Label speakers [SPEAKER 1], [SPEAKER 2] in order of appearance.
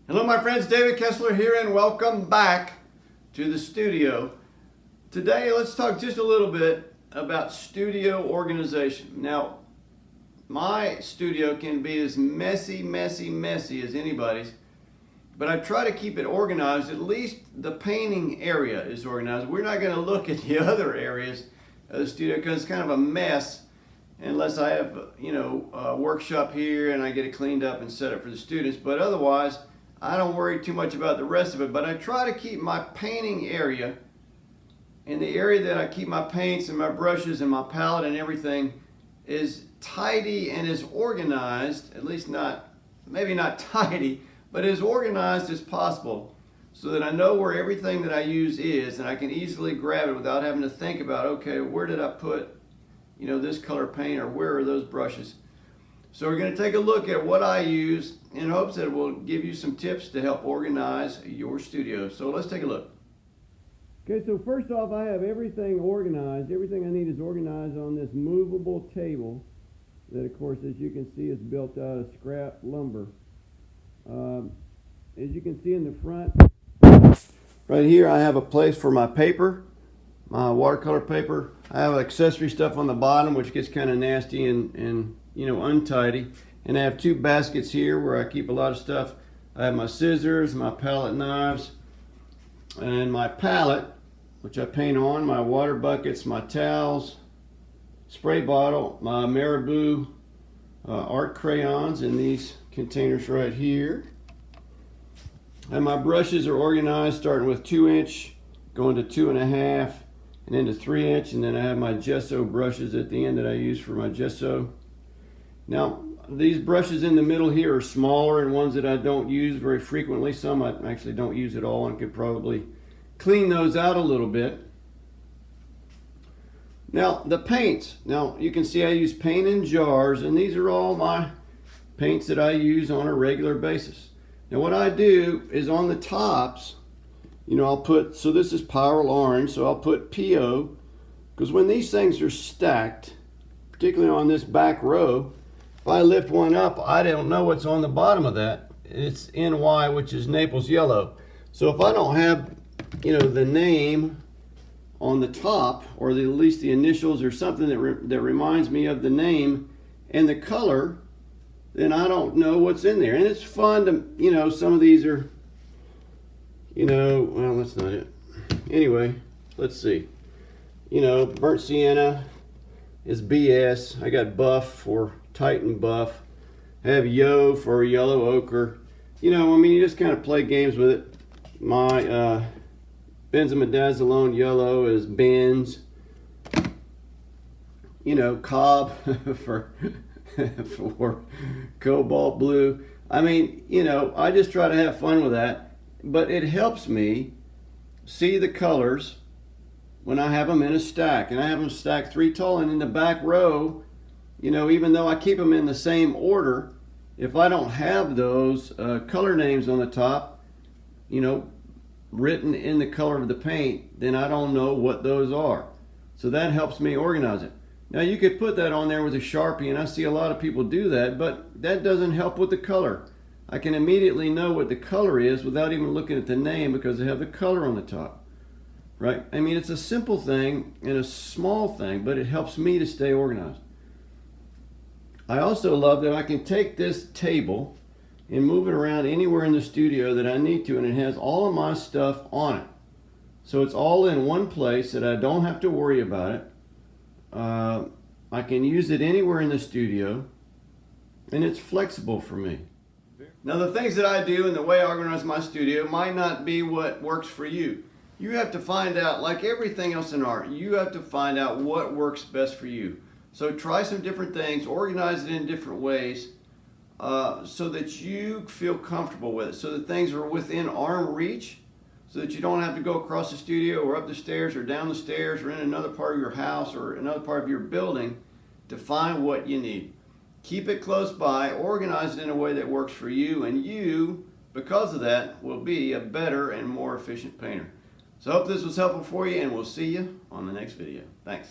[SPEAKER 1] Hello my friends, David Kessler here and welcome back to the studio. Today let's talk just a little bit about studio organization. Now my studio can be as messy as anybody's, but I try to keep it organized. At least the painting area is organized. We're not going to look at the other areas of the studio because it's kind of a mess unless I have, a workshop here and I get it cleaned up and set up for the students. But otherwise, I don't worry too much about the rest of it. But I try to keep my painting area and the area that I keep my paints and my brushes and my palette and everything is tidy and as organized, at least maybe not tidy, but as organized as possible so that I know where everything that I use is and I can easily grab it without having to think about, okay, where did I put, this color paint or where are those brushes? So we're going to take a look at what I use in hopes that it will give you some tips to help organize your studio. So let's take a look. Okay, so first off, I have everything organized. Everything I need is organized on this movable table that, of course, as you can see, is built out of scrap lumber. As you can see in the front, right here, I have a place for my paper, my watercolor paper. I have accessory stuff on the bottom, which gets kind of nasty and untidy. And I have two baskets here where I keep a lot of stuff. I have my scissors, my palette knives, and my palette, which I paint on, my water buckets, my towels, spray bottle, my Marabou art crayons in these containers right here. And my brushes are organized starting with 2-inch, going to 2.5, and then to 3-inch, and then I have my Gesso brushes at the end that I use for my Gesso. Now, these brushes in the middle here are smaller and ones that I don't use very frequently. Some I actually don't use at all and could probably clean those out a little bit. Now, the paints. Now, you can see I use paint in jars, and these are all my paints that I use on a regular basis. Now, what I do is on the tops, I'll put, so this is Powerl Orange, so I'll put PO, because when these things are stacked, particularly on this back row, if I lift one up, I don't know what's on the bottom of that. It's NY, which is Naples yellow. So if I don't have, the name on the top, or at least the initials or something that reminds me of the name and the color, then I don't know what's in there. And it's fun to, some of these are, well, that's not it. Anyway, let's see. Burnt sienna is BS. I got buff for Titan buff. I have Yo for yellow ochre. You just kind of play games with it. My benzimidazolone yellow is Benz. Cobb for for cobalt blue. I just try to have fun with that, but it helps me see the colors when I have them in a stack, and I have them stacked 3 tall. And in the back row, even though I keep them in the same order, if I don't have those color names on the top, written in the color of the paint, then I don't know what those are. So that helps me organize it. Now you could put that on there with a Sharpie, and I see a lot of people do that, but that doesn't help with the color. I can immediately know what the color is without even looking at the name because they have the color on the top, right? It's a simple thing and a small thing, but it helps me to stay organized. I also love that I can take this table and move it around anywhere in the studio that I need to, and it has all of my stuff on it. So it's all in one place that I don't have to worry about it. I can use it anywhere in the studio, and it's flexible for me. Now the things that I do and the way I organize my studio might not be what works for you. You have to find out, like everything else in art, you have to find out what works best for you. So try some different things, organize it in different ways so that you feel comfortable with it, so that things are within arm reach, so that you don't have to go across the studio or up the stairs or down the stairs or in another part of your house or another part of your building to find what you need. Keep it close by, organize it in a way that works for you, and you, because of that, will be a better and more efficient painter. So I hope this was helpful for you, and we'll see you on the next video. Thanks.